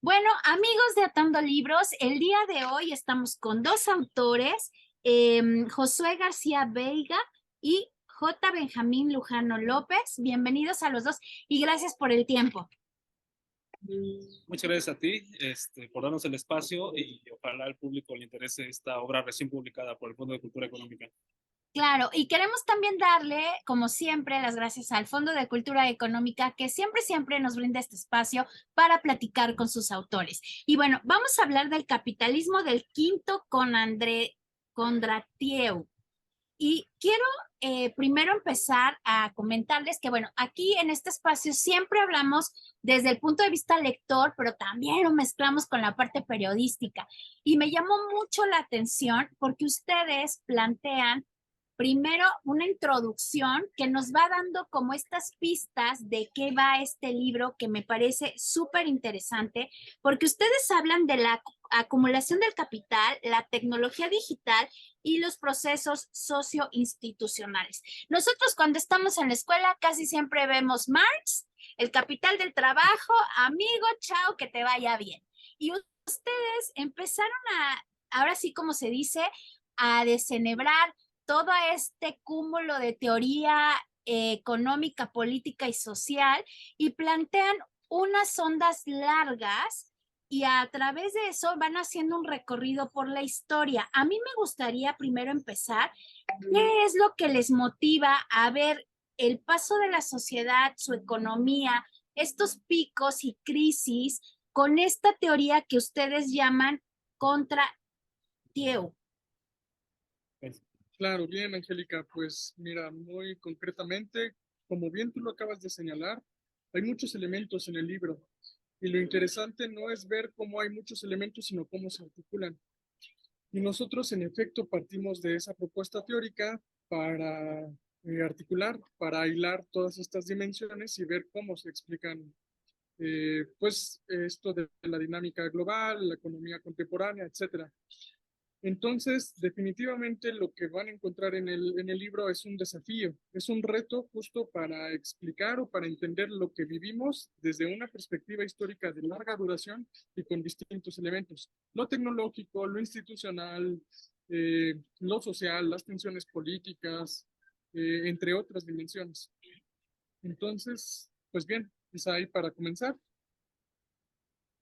Bueno, amigos de Atando Libros, el día de hoy estamos con dos autores, Josué García Veiga y J. Benjamín Lujano López. Bienvenidos a los dos y gracias por el tiempo. Muchas gracias a ti por darnos el espacio y ojalá al público le interese esta obra recién publicada por el Fondo de Cultura Económica. Claro, y queremos también darle, como siempre, las gracias al Fondo de Cultura Económica, que siempre nos brinda este espacio para platicar con sus autores. Y bueno, vamos a hablar del capitalismo del quinto con André Kondratiev. Y quiero primero empezar a comentarles que, bueno, aquí en este espacio siempre hablamos desde el punto de vista lector, pero también lo mezclamos con la parte periodística. Y me llamó mucho la atención porque ustedes plantean primero una introducción que nos va dando como estas pistas de qué va este libro que me parece súper interesante, porque ustedes hablan de la acumulación del capital, la tecnología digital y los procesos socioinstitucionales. Nosotros cuando estamos en la escuela casi siempre vemos Marx, el capital del trabajo, amigo, chao, que te vaya bien. Y ustedes empezaron ahora sí como se dice, a desenhebrar todo este cúmulo de teoría económica, política y social y plantean unas ondas largas y a través de eso van haciendo un recorrido por la historia. A mí me gustaría primero empezar, ¿qué es lo que les motiva a ver el paso de la sociedad, su economía, estos picos y crisis con esta teoría que ustedes llaman contra Tieu? Claro, bien, Angélica, pues mira, muy concretamente, como bien tú lo acabas de señalar, hay muchos elementos en el libro y lo interesante no es ver cómo hay muchos elementos, sino cómo se articulan. Y nosotros, en efecto, partimos de esa propuesta teórica para articular, para hilar todas estas dimensiones y ver cómo se explican, pues, esto de la dinámica global, la economía contemporánea, etcétera. Entonces, definitivamente lo que van a encontrar en el libro es un desafío, es un reto justo para explicar o para entender lo que vivimos desde una perspectiva histórica de larga duración y con distintos elementos, lo tecnológico, lo institucional, lo social, las tensiones políticas, entre otras dimensiones. Entonces, pues bien, es ahí para comenzar.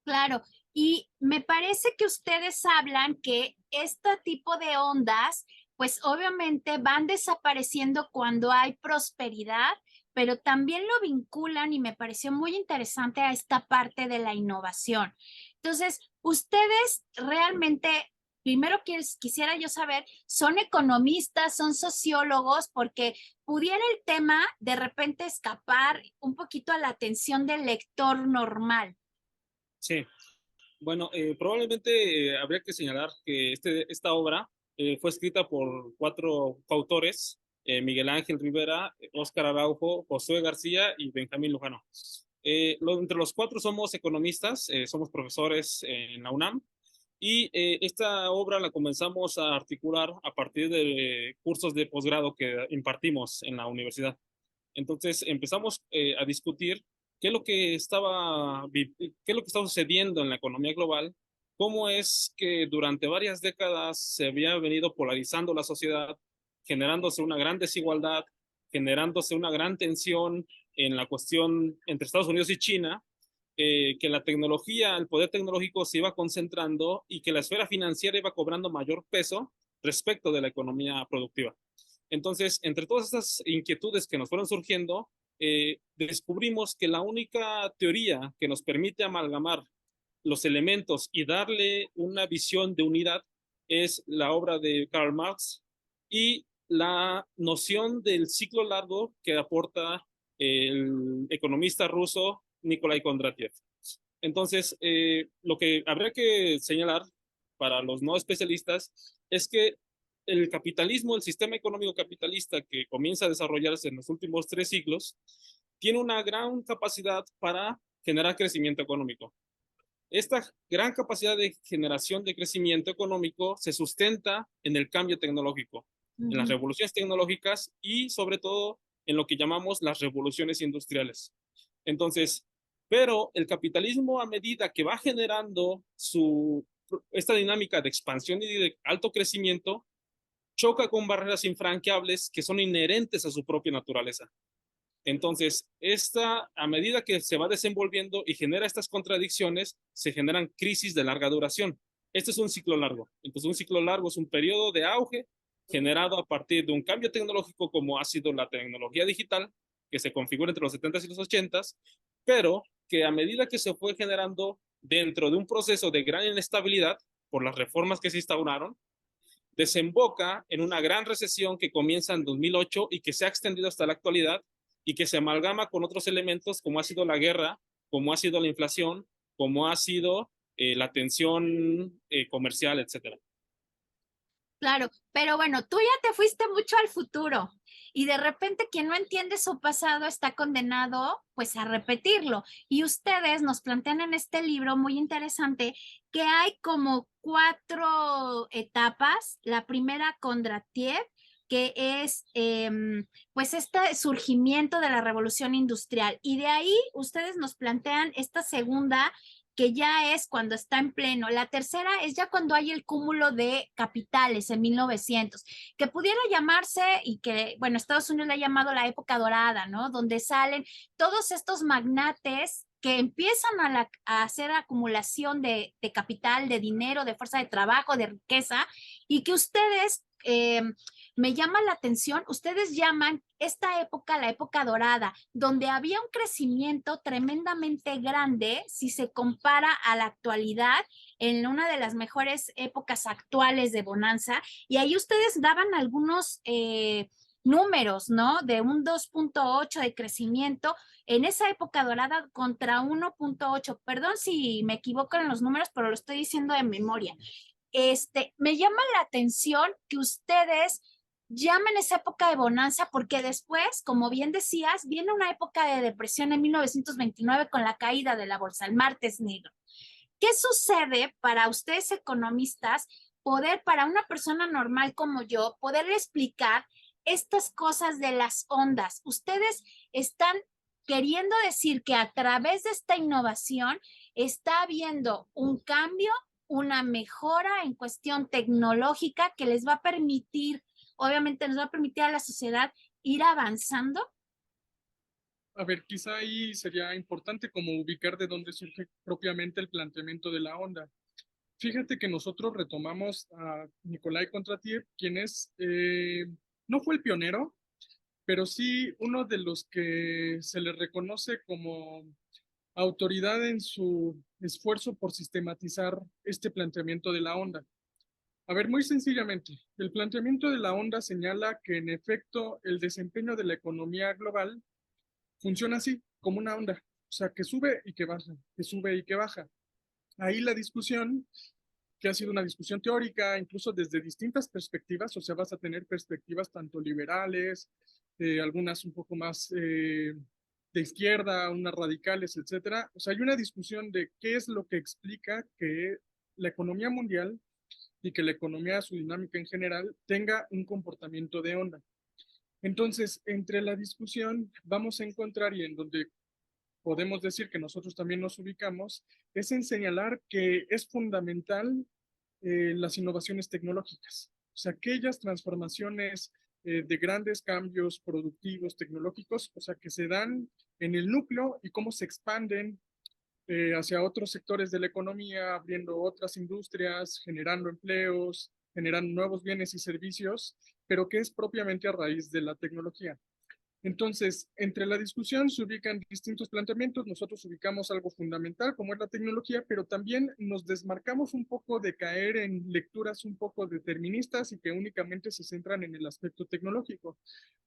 Claro, y me parece que ustedes hablan que este tipo de ondas, pues obviamente van desapareciendo cuando hay prosperidad, pero también lo vinculan y me pareció muy interesante a esta parte de la innovación. Entonces, ustedes realmente, primero quisiera yo saber, ¿son economistas, son sociólogos? Porque pudiera el tema de repente escapar un poquito a la atención del lector normal. Sí, bueno, probablemente habría que señalar que esta obra fue escrita por cuatro coautores, Miguel Ángel Rivera, Óscar Araujo, Josué García y Benjamín Lujano. Entre los cuatro somos economistas, somos profesores en la UNAM y esta obra la comenzamos a articular a partir de cursos de posgrado que impartimos en la universidad. Entonces empezamos a discutir qué es lo que estaba sucediendo en la economía global, cómo es que durante varias décadas se había venido polarizando la sociedad, generándose una gran desigualdad, generándose una gran tensión en la cuestión entre Estados Unidos y China, que la tecnología, el poder tecnológico se iba concentrando y que la esfera financiera iba cobrando mayor peso respecto de la economía productiva. Entonces, entre todas estas inquietudes que nos fueron surgiendo, descubrimos que la única teoría que nos permite amalgamar los elementos y darle una visión de unidad es la obra de Karl Marx y la noción del ciclo largo que aporta el economista ruso Nikolai Kondratiev. Entonces, lo que habría que señalar para los no especialistas es que el capitalismo, el sistema económico capitalista que comienza a desarrollarse en los últimos 3 siglos, tiene una gran capacidad para generar crecimiento económico. Esta gran capacidad de generación de crecimiento económico se sustenta en el cambio tecnológico, en las revoluciones tecnológicas y sobre todo en lo que llamamos las revoluciones industriales. Entonces, Pero el capitalismo, a medida que va generando esta dinámica de expansión y de alto crecimiento, choca con barreras infranqueables que son inherentes a su propia naturaleza. Entonces, a medida que se va desenvolviendo y genera estas contradicciones, se generan crisis de larga duración. Este es un ciclo largo. Entonces, un ciclo largo es un periodo de auge generado a partir de un cambio tecnológico como ha sido la tecnología digital, que se configura entre los 70s y los 80s, pero que a medida que se fue generando dentro de un proceso de gran inestabilidad por las reformas que se instauraron, desemboca en una gran recesión que comienza en 2008 y que se ha extendido hasta la actualidad y que se amalgama con otros elementos como ha sido la guerra, como ha sido la inflación, como ha sido la tensión comercial, etcétera. Claro, pero bueno, tú ya te fuiste mucho al futuro y de repente quien no entiende su pasado está condenado pues a repetirlo. Y ustedes nos plantean en este libro muy interesante que hay como 4 etapas. La primera, Kondratiev, que es pues este surgimiento de la revolución industrial. Y de ahí ustedes nos plantean esta segunda, que ya es cuando está en pleno. La tercera es ya cuando hay el cúmulo de capitales en 1900, que pudiera llamarse, y que, bueno, Estados Unidos le ha llamado la época dorada, ¿no? Donde salen todos estos magnates que empiezan a hacer acumulación de capital, de dinero, de fuerza de trabajo, de riqueza, y que ustedes me llama la atención, ustedes llaman esta época la época dorada, donde había un crecimiento tremendamente grande si se compara a la actualidad, en una de las mejores épocas actuales de bonanza, y ahí ustedes daban algunos números, ¿no? De un 2.8 de crecimiento en esa época dorada contra 1.8. Perdón si me equivoco en los números, pero lo estoy diciendo de memoria. Me llama la atención que ustedes llamen esa época de bonanza porque después, como bien decías, viene una época de depresión en 1929 con la caída de la bolsa, el martes negro. ¿Qué sucede para ustedes economistas para una persona normal como yo, poderle explicar estas cosas de las ondas? Ustedes están queriendo decir que a través de esta innovación está habiendo un cambio, una mejora en cuestión tecnológica que les va a permitir, obviamente nos va a permitir a la sociedad ir avanzando. A ver, quizá ahí sería importante como ubicar de dónde surge propiamente el planteamiento de la onda. Fíjate que nosotros retomamos a Nikolai Kondratiev, quien no fue el pionero, pero sí uno de los que se le reconoce como autoridad en su esfuerzo por sistematizar este planteamiento de la onda. A ver, muy sencillamente, el planteamiento de la onda señala que en efecto el desempeño de la economía global funciona así, como una onda, o sea, que sube y que baja, que sube y que baja. Ahí la discusión, que ha sido una discusión teórica, incluso desde distintas perspectivas, o sea, vas a tener perspectivas tanto liberales, algunas un poco más de izquierda, unas radicales, etcétera. O sea, hay una discusión de qué es lo que explica que la economía mundial y que la economía, su dinámica en general, tenga un comportamiento de onda. Entonces, entre la discusión vamos a encontrar, y en donde podemos decir que nosotros también nos ubicamos, es en señalar que es fundamental las innovaciones tecnológicas, o sea, aquellas transformaciones de grandes cambios productivos, tecnológicos, o sea, que se dan en el núcleo y cómo se expanden hacia otros sectores de la economía, abriendo otras industrias, generando empleos, generando nuevos bienes y servicios, pero que es propiamente a raíz de la tecnología. Entonces, entre la discusión se ubican distintos planteamientos, nosotros ubicamos algo fundamental como es la tecnología, pero también nos desmarcamos un poco de caer en lecturas un poco deterministas y que únicamente se centran en el aspecto tecnológico,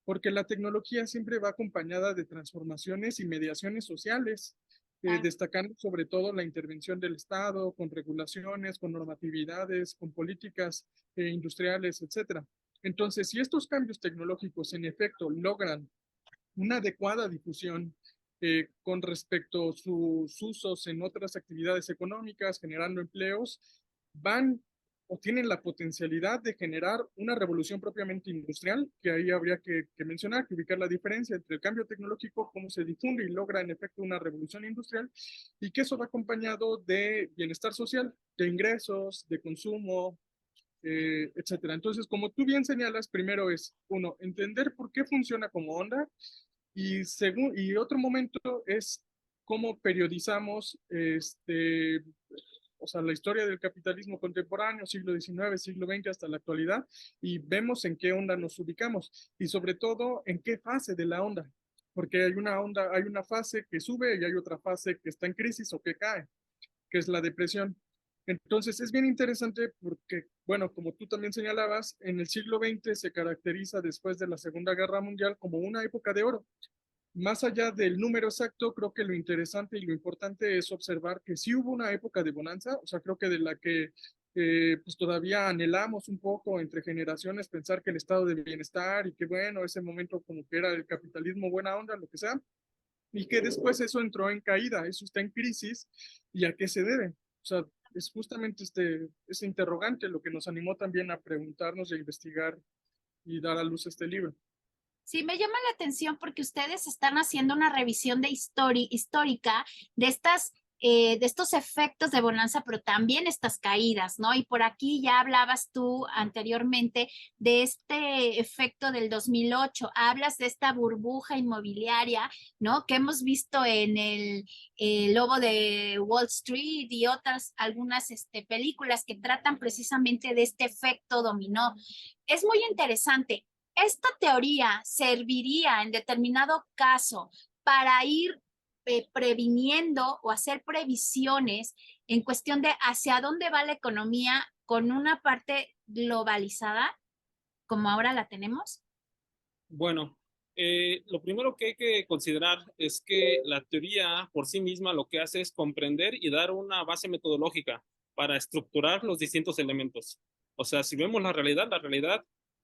porque la tecnología siempre va acompañada de transformaciones y mediaciones sociales, destacando sobre todo la intervención del Estado con regulaciones, con normatividades, con políticas industriales, etcétera. Entonces, si estos cambios tecnológicos en efecto logran una adecuada difusión con respecto a sus usos en otras actividades económicas, generando empleos, van o tienen la potencialidad de generar una revolución propiamente industrial, que ahí habría que mencionar, que ubicar la diferencia entre el cambio tecnológico, cómo se difunde y logra en efecto una revolución industrial, y que eso va acompañado de bienestar social, de ingresos, de consumo, etcétera. Entonces, como tú bien señalas, primero es, uno, entender por qué funciona como onda, y otro momento es cómo periodizamos o sea, la historia del capitalismo contemporáneo, siglo XIX, siglo XX hasta la actualidad, y vemos en qué onda nos ubicamos y sobre todo en qué fase de la onda, porque hay una fase que sube y hay otra fase que está en crisis o que cae, que es la depresión. Entonces es bien interesante porque, bueno, como tú también señalabas, en el siglo XX se caracteriza después de la Segunda Guerra Mundial como una época de oro. Más allá del número exacto, creo que lo interesante y lo importante es observar que sí hubo una época de bonanza, o sea, creo que de la que pues todavía anhelamos un poco entre generaciones pensar que el estado de bienestar y que bueno, ese momento como que era el capitalismo buena onda, lo que sea, y que después eso entró en caída, eso está en crisis, ¿y a qué se debe? O sea, es justamente ese interrogante lo que nos animó también a preguntarnos y a investigar y dar a luz este libro. Sí, me llama la atención porque ustedes están haciendo una revisión de histórica de de estos efectos de bonanza, pero también estas caídas, ¿no? Y por aquí ya hablabas tú anteriormente de este efecto del 2008, hablas de esta burbuja inmobiliaria, ¿no? Que hemos visto en el Lobo de Wall Street y algunas películas que tratan precisamente de este efecto dominó. Es muy interesante. ¿Esta teoría serviría en determinado caso para ir previniendo o hacer previsiones en cuestión de hacia dónde va la economía con una parte globalizada como ahora la tenemos? Bueno, lo primero que hay que considerar es que la teoría por sí misma lo que hace es comprender y dar una base metodológica para estructurar los distintos elementos. O sea, si vemos la realidad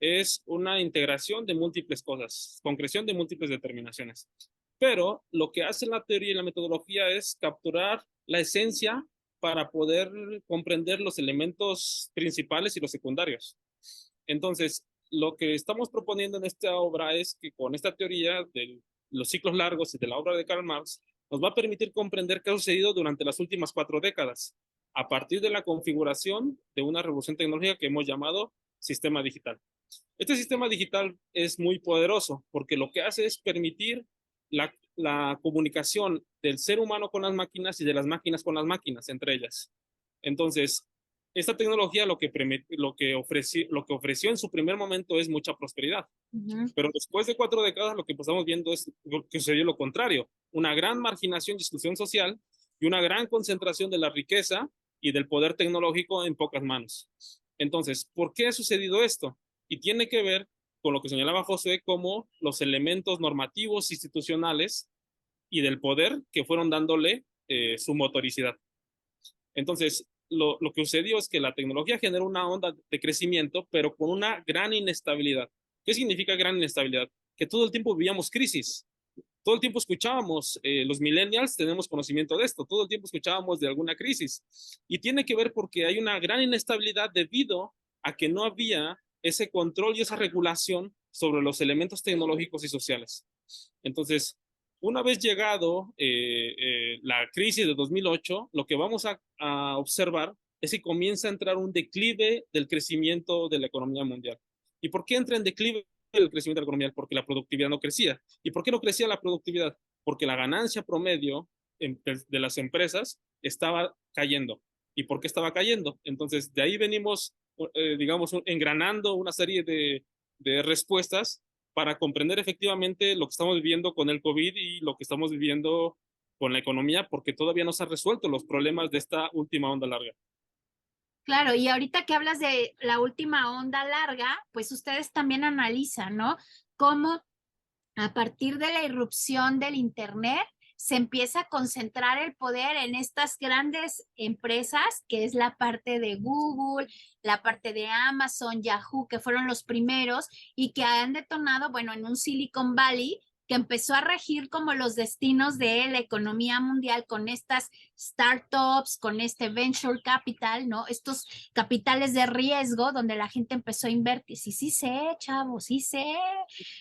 es una integración de múltiples cosas, concreción de múltiples determinaciones. Pero lo que hace la teoría y la metodología es capturar la esencia para poder comprender los elementos principales y los secundarios. Entonces, lo que estamos proponiendo en esta obra es que con esta teoría de los ciclos largos y de la obra de Karl Marx, nos va a permitir comprender qué ha sucedido durante las últimas 4 décadas, a partir de la configuración de una revolución tecnológica que hemos llamado sistema digital. Este sistema digital es muy poderoso porque lo que hace es permitir la comunicación del ser humano con las máquinas y de las máquinas con las máquinas entre ellas. Entonces, esta tecnología lo que ofreció en su primer momento es mucha prosperidad. Pero después de 4 décadas lo que estamos viendo es que sucedió lo contrario, una gran marginación y exclusión social y una gran concentración de la riqueza y del poder tecnológico en pocas manos. Entonces, ¿por qué ha sucedido esto? Y tiene que ver con lo que señalaba José como los elementos normativos institucionales y del poder que fueron dándole su motoricidad. Entonces, lo que sucedió es que la tecnología generó una onda de crecimiento, pero con una gran inestabilidad. ¿Qué significa gran inestabilidad? Que todo el tiempo vivíamos crisis. Todo el tiempo escuchábamos, los millennials tenemos conocimiento de esto, todo el tiempo escuchábamos de alguna crisis. Y tiene que ver porque hay una gran inestabilidad debido a que no había ese control y esa regulación sobre los elementos tecnológicos y sociales. Entonces, una vez llegado la crisis de 2008, lo que vamos a observar es que comienza a entrar un declive del crecimiento de la economía mundial. ¿Y por qué entra en declive el crecimiento de la economía? Porque la productividad no crecía. ¿Y por qué no crecía la productividad? Porque la ganancia promedio de las empresas estaba cayendo. ¿Y por qué estaba cayendo? Entonces, de ahí venimos, digamos, engranando una serie de respuestas para comprender efectivamente lo que estamos viviendo con el COVID y lo que estamos viviendo con la economía, porque todavía no se han resuelto los problemas de esta última onda larga. Claro, y ahorita que hablas de la última onda larga, pues ustedes también analizan, ¿no? Cómo a partir de la irrupción del Internet se empieza a concentrar el poder en estas grandes empresas, que es la parte de Google, la parte de Amazon, Yahoo, que fueron los primeros y que han detonado, bueno, en un Silicon Valley que empezó a regir como los destinos de la economía mundial con estas startups, con este venture capital, ¿no? Estos capitales de riesgo donde la gente empezó a invertir. Sí, sí sé, chavos, sí sé,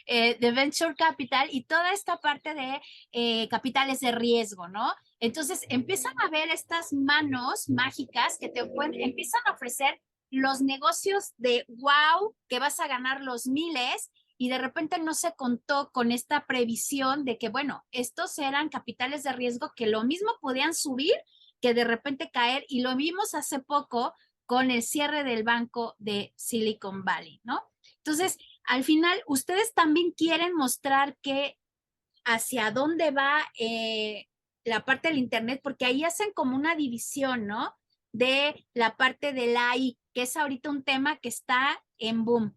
de venture capital y toda esta parte de capitales de riesgo, ¿no? Entonces empiezan a ver estas manos mágicas que te empiezan a ofrecer los negocios de wow, que vas a ganar los miles y de repente no se contó con esta previsión de que, bueno, estos eran capitales de riesgo que lo mismo podían subir que de repente caer y lo vimos hace poco con el cierre del banco de Silicon Valley, ¿no? Entonces, al final, ustedes también quieren mostrar que hacia dónde va la parte del Internet, porque ahí hacen como una división, ¿no? De la parte del AI, que es ahorita un tema que está en boom.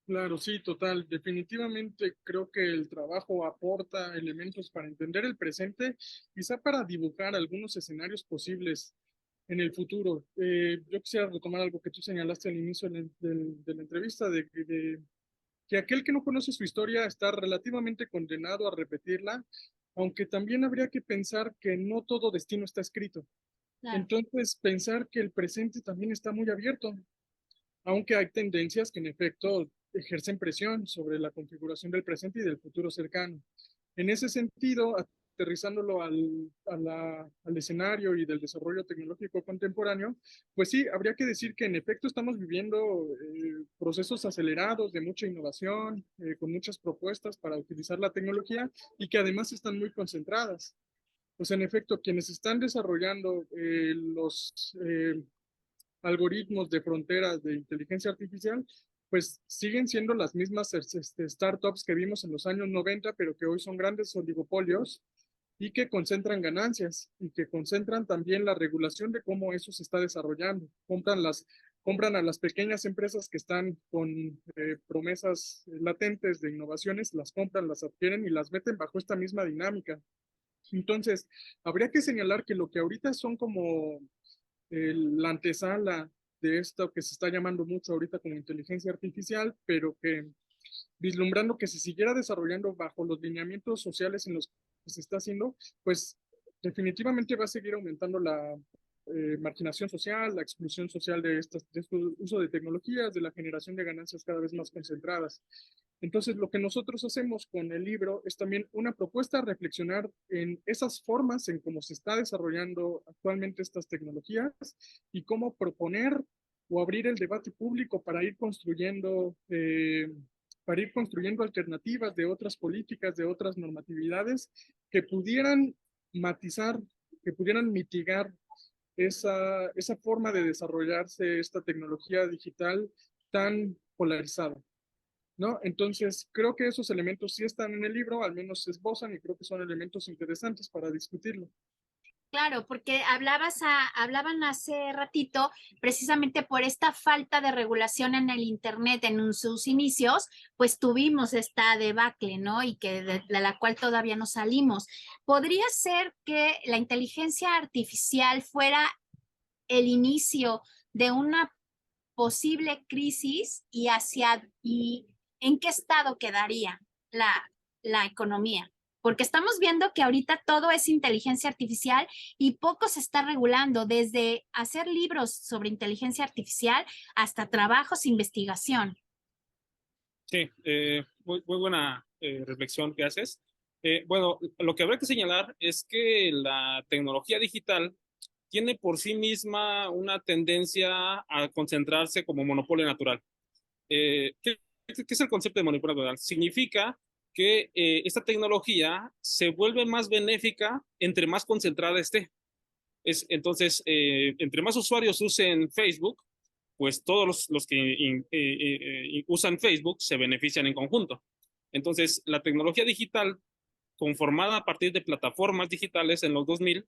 Claro, sí, total. Definitivamente creo que el trabajo aporta elementos para entender el presente, quizá para dibujar algunos escenarios posibles en el futuro. Yo quisiera retomar algo que tú señalaste al inicio de la entrevista, de que aquel que no conoce su historia está relativamente condenado a repetirla, aunque también habría que pensar que no todo destino está escrito. Claro. Entonces, pensar que el presente también está muy abierto, aunque hay tendencias que en efecto ejercen presión sobre la configuración del presente y del futuro cercano. En ese sentido, aterrizándolo al escenario y del desarrollo tecnológico contemporáneo, pues sí, habría que decir que en efecto estamos viviendo procesos acelerados de mucha innovación, con muchas propuestas para utilizar la tecnología y que además están muy concentradas. Pues en efecto, quienes están desarrollando los algoritmos de fronteras de inteligencia artificial, pues siguen siendo las mismas startups que vimos en los años 90, pero que hoy son grandes oligopolios y que concentran ganancias y que concentran también la regulación de cómo eso se está desarrollando. Compran a las pequeñas empresas que están con promesas latentes de innovaciones, las compran, las adquieren y las meten bajo esta misma dinámica. Entonces, habría que señalar que lo que ahorita son como la antesala de esto que se está llamando mucho ahorita como inteligencia artificial, pero que vislumbrando que se siguiera desarrollando bajo los lineamientos sociales en los que se está haciendo, pues definitivamente va a seguir aumentando la marginación social, la exclusión social de este uso de tecnologías, de la generación de ganancias cada vez más concentradas. Entonces, lo que nosotros hacemos con el libro es también una propuesta a reflexionar en esas formas en cómo se está desarrollando actualmente estas tecnologías y cómo proponer o abrir el debate público para ir construyendo alternativas de otras políticas, de otras normatividades que pudieran matizar, que pudieran mitigar esa forma de desarrollarse esta tecnología digital tan polarizada, ¿no? Entonces, creo que esos elementos sí están en el libro, al menos se esbozan y creo que son elementos interesantes para discutirlo. Claro, porque hablaban hace ratito precisamente por esta falta de regulación en el Internet en sus inicios, pues tuvimos esta debacle, ¿no? Y que de la cual todavía no salimos. ¿Podría ser que la inteligencia artificial fuera el inicio de una posible crisis y en qué estado quedaría la economía? Porque estamos viendo que ahorita todo es inteligencia artificial y poco se está regulando, desde hacer libros sobre inteligencia artificial hasta trabajos, investigación. Sí, muy buena reflexión que haces. Bueno, lo que habrá que señalar es que la tecnología digital tiene por sí misma una tendencia a concentrarse como monopolio natural. ¿Qué es el concepto de monopolio natural? Significa que esta tecnología se vuelve más benéfica entre más concentrada esté. Entonces, entre más usuarios usen Facebook, pues todos los que usan Facebook se benefician en conjunto. Entonces, la tecnología digital, conformada a partir de plataformas digitales en los 2000,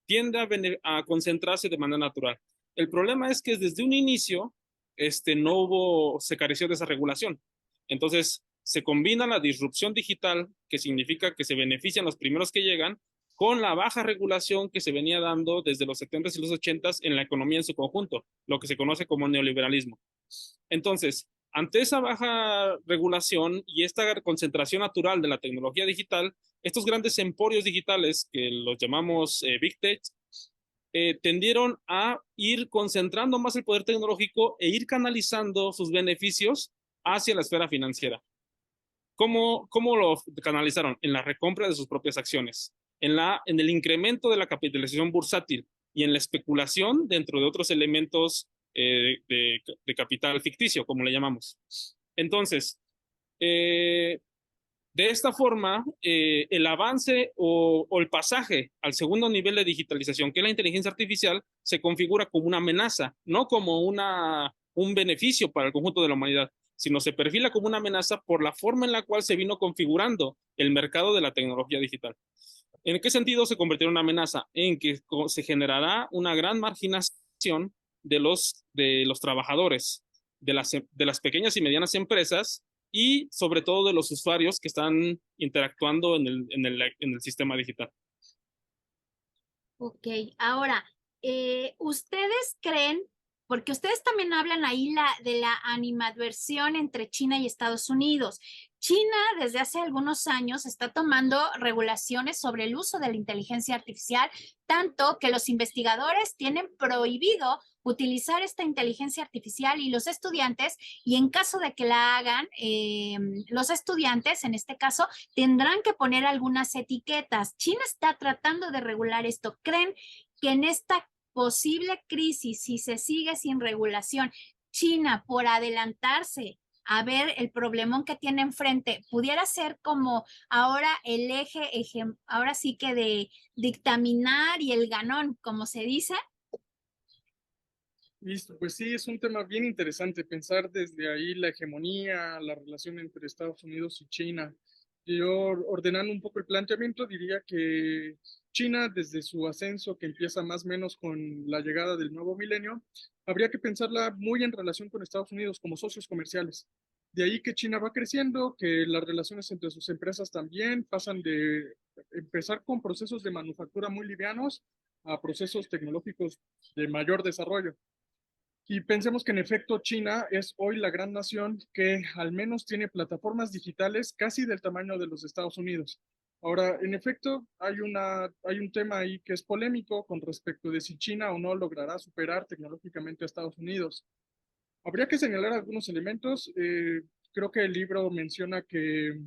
tiende a concentrarse de manera natural. El problema es que desde un inicio se careció de esa regulación. Entonces, se combina la disrupción digital, que significa que se benefician los primeros que llegan, con la baja regulación que se venía dando desde los 70s y los 80s en la economía en su conjunto, lo que se conoce como neoliberalismo. Entonces, Ante esa baja regulación y esta concentración natural de la tecnología digital, estos grandes emporios digitales, que los llamamos Big Tech, tendieron a ir concentrando más el poder tecnológico e ir canalizando sus beneficios hacia la esfera financiera. ¿Cómo lo canalizaron? En la recompra de sus propias acciones, en el incremento de la capitalización bursátil y en la especulación dentro de otros elementos de capital ficticio, como le llamamos. Entonces, de esta forma, el avance o el pasaje al segundo nivel de digitalización, que es la inteligencia artificial, se configura como una amenaza, no como un beneficio para el conjunto de la humanidad, sino se perfila como una amenaza por la forma en la cual se vino configurando el mercado de la tecnología digital. ¿En qué sentido se convirtió en una amenaza? En que se generará una gran marginación de los trabajadores, de las pequeñas y medianas empresas y sobre todo de los usuarios que están interactuando en el sistema digital. Ok, ahora, ¿ustedes creen, porque ustedes también hablan ahí de la animadversión entre China y Estados Unidos? China desde hace algunos años está tomando regulaciones sobre el uso de la inteligencia artificial, tanto que los investigadores tienen prohibido utilizar esta inteligencia artificial y los estudiantes, y en caso de que la hagan, los estudiantes, en este caso, tendrán que poner algunas etiquetas. China está tratando de regular esto. ¿Creen que en esta posible crisis, si se sigue sin regulación, China, por adelantarse a ver el problemón que tiene enfrente, pudiera ser como ahora el eje ahora sí que de dictaminar y el ganón, como se dice? Listo, pues sí, es un tema bien interesante pensar desde ahí la hegemonía, la relación entre Estados Unidos y China. Yo, ordenando un poco el planteamiento, diría que China, desde su ascenso, que empieza más o menos con la llegada del nuevo milenio, habría que pensarla muy en relación con Estados Unidos como socios comerciales. De ahí que China va creciendo, que las relaciones entre sus empresas también pasan de empezar con procesos de manufactura muy livianos a procesos tecnológicos de mayor desarrollo. Y pensemos que en efecto China es hoy la gran nación que al menos tiene plataformas digitales casi del tamaño de los Estados Unidos. Ahora, en efecto, hay un tema ahí que es polémico con respecto de si China o no logrará superar tecnológicamente a Estados Unidos. Habría que señalar algunos elementos. Creo que el libro menciona que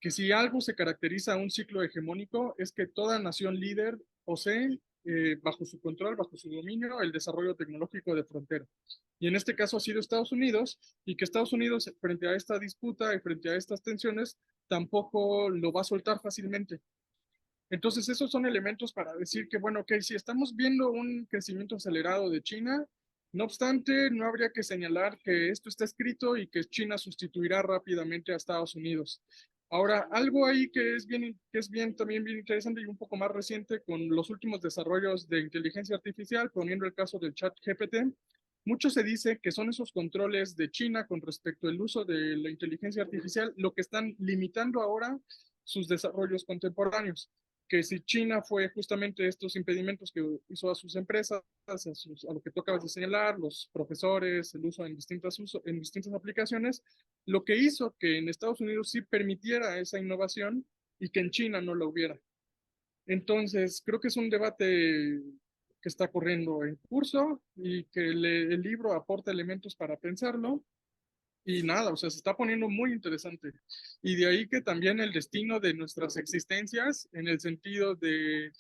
si algo se caracteriza a un ciclo hegemónico es que toda nación líder posee bajo su control, bajo su dominio, el desarrollo tecnológico de frontera. Y en este caso ha sido Estados Unidos, y que Estados Unidos, frente a esta disputa y frente a estas tensiones, tampoco lo va a soltar fácilmente. Entonces, esos son elementos para decir que, bueno, ok, si estamos viendo un crecimiento acelerado de China, no obstante, no habría que señalar que esto está escrito y que China sustituirá rápidamente a Estados Unidos. Ahora, algo ahí que es bien, también bien interesante y un poco más reciente con los últimos desarrollos de inteligencia artificial, poniendo el caso del chat GPT, mucho se dice que son esos controles de China con respecto al uso de la inteligencia artificial lo que están limitando ahora sus desarrollos contemporáneos, que si China fue justamente estos impedimentos que hizo a sus empresas, a lo que tú acabas de señalar, los profesores, el uso en distintas aplicaciones, lo que hizo que en Estados Unidos sí permitiera esa innovación y que en China no lo hubiera. Entonces, creo que es un debate que está corriendo en curso y que el libro aporta elementos para pensarlo. Y nada, o sea, se está poniendo muy interesante. Y de ahí que también el destino de nuestras existencias, en el sentido de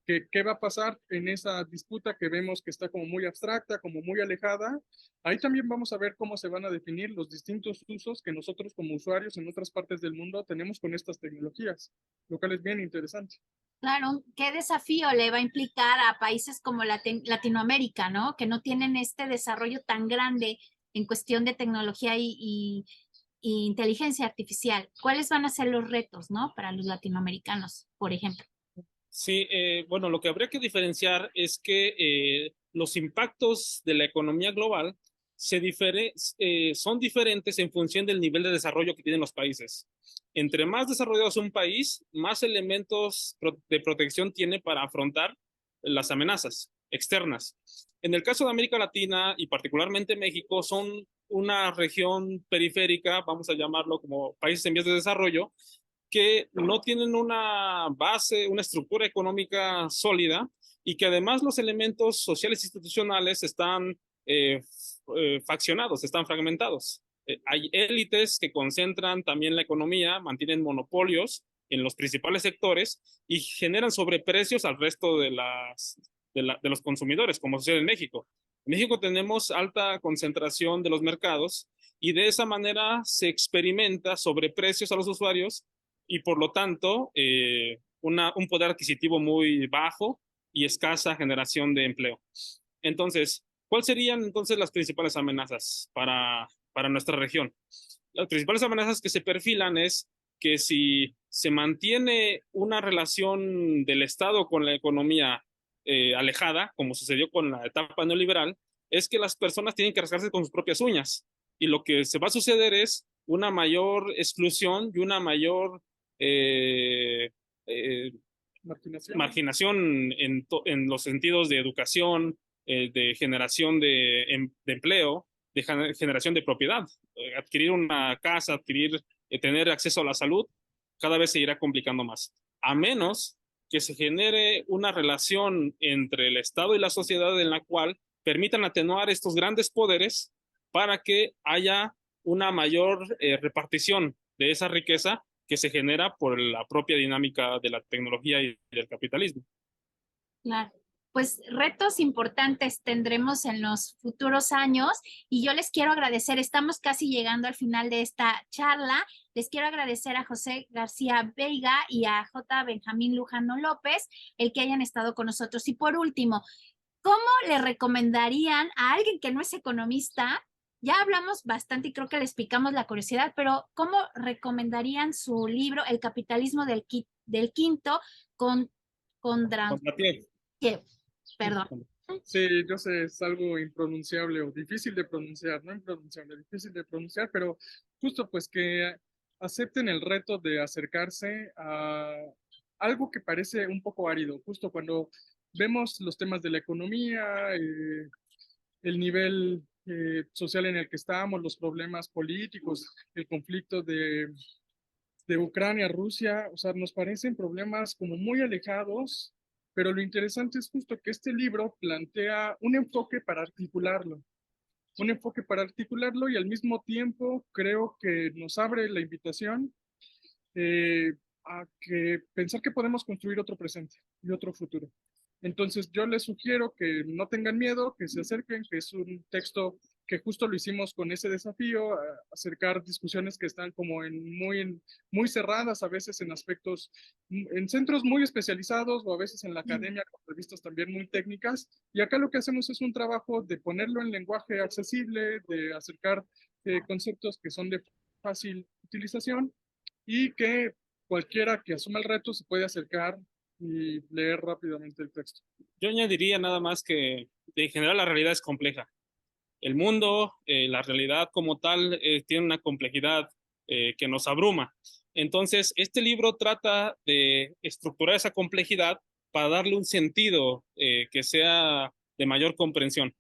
que qué va a pasar en esa disputa que vemos que está como muy abstracta, como muy alejada, ahí también vamos a ver cómo se van a definir los distintos usos que nosotros como usuarios en otras partes del mundo tenemos con estas tecnologías, lo cual es bien interesante. Claro, ¿qué desafío le va a implicar a países como Latinoamérica, ¿no? Que no tienen este desarrollo tan grande en cuestión de tecnología y inteligencia artificial. ¿Cuáles van a ser los retos, ¿no? Para los latinoamericanos, por ejemplo. Sí, bueno, lo que habría que diferenciar es que los impactos de la economía global son diferentes en función del nivel de desarrollo que tienen los países. Entre más desarrollado es un país, más elementos de protección tiene para afrontar las amenazas externas. En el caso de América Latina y particularmente México, son una región periférica, vamos a llamarlo como países en vías de desarrollo, que no tienen una base, una estructura económica sólida y que además los elementos sociales e institucionales están faccionados, están fragmentados. Hay élites que concentran también la economía, mantienen monopolios en los principales sectores y generan sobreprecios al resto de los consumidores, como sucede en México. En México tenemos alta concentración de los mercados y de esa manera se experimenta sobreprecios a los usuarios y por lo tanto un poder adquisitivo muy bajo y escasa generación de empleo. Entonces, ¿cuáles serían entonces las principales amenazas para nuestra región? Las principales amenazas que se perfilan es que si se mantiene una relación del Estado con la economía alejada, como sucedió con la etapa neoliberal, es que las personas tienen que rascarse con sus propias uñas. Y lo que se va a suceder es una mayor exclusión y una mayor eh, eh, marginación en los sentidos de educación, de generación de empleo, de generación de propiedad. Adquirir una casa, tener acceso a la salud, cada vez se irá complicando más. A menos que se genere una relación entre el Estado y la sociedad en la cual permitan atenuar estos grandes poderes para que haya una mayor repartición de esa riqueza que se genera por la propia dinámica de la tecnología y del capitalismo. Claro. Pues retos importantes tendremos en los futuros años y yo les quiero agradecer, estamos casi llegando al final de esta charla, les quiero agradecer a José García Veiga y a J. Benjamín Lujano López el que hayan estado con nosotros. Y por último, ¿cómo le recomendarían a alguien que no es economista? Ya hablamos bastante y creo que les picamos la curiosidad, pero ¿cómo recomendarían su libro El capitalismo del quinto con perdón? Sí, yo sé, es algo impronunciable o difícil de pronunciar, no impronunciable, difícil de pronunciar, pero justo pues que acepten el reto de acercarse a algo que parece un poco árido, justo cuando vemos los temas de la economía, el nivel social en el que estamos, los problemas políticos, el conflicto de Ucrania, Rusia, o sea, nos parecen problemas como muy alejados, pero lo interesante es justo que este libro plantea un enfoque para articularlo y al mismo tiempo creo que nos abre la invitación eh, a que pensar que podemos construir otro presente y otro futuro. Entonces yo les sugiero que no tengan miedo, que se acerquen, que es un texto que justo lo hicimos con ese desafío, acercar discusiones que están como muy cerradas, a veces en aspectos, en centros muy especializados o a veces en la academia, con revistas también muy técnicas. Y acá lo que hacemos es un trabajo de ponerlo en lenguaje accesible, de acercar conceptos que son de fácil utilización y que cualquiera que asuma el reto se puede acercar y leer rápidamente el texto. Yo añadiría nada más que en general la realidad es compleja. El mundo, la realidad como tal, tiene una complejidad que nos abruma. Entonces, este libro trata de estructurar esa complejidad para darle un sentido que sea de mayor comprensión.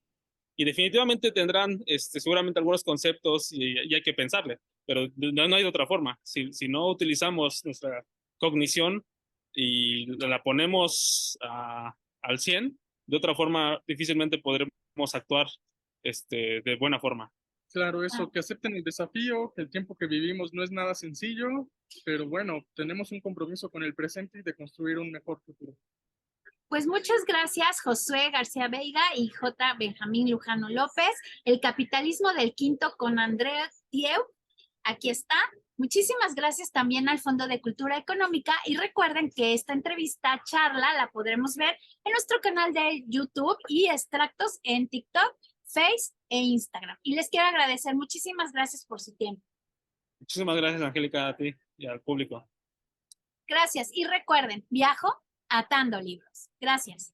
Y definitivamente tendrán seguramente algunos conceptos y hay que pensarle, pero no hay de otra forma. Si no utilizamos nuestra cognición y la ponemos al 100, de otra forma difícilmente podremos actuar de buena forma. Claro, eso, que acepten el desafío, que el tiempo que vivimos no es nada sencillo, pero bueno, tenemos un compromiso con el presente y de construir un mejor futuro. Pues muchas gracias, Josué García Veiga y J. Benjamín Lujano López. El capitalismo del quinto con Andrea Dieu. Aquí está. Muchísimas gracias también al Fondo de Cultura Económica y recuerden que esta charla la podremos ver en nuestro canal de YouTube y extractos en TikTok, Face e Instagram. Y les quiero agradecer. Muchísimas gracias por su tiempo. Muchísimas gracias, Angélica, a ti y al público. Gracias. Y recuerden, viajo atando libros. Gracias.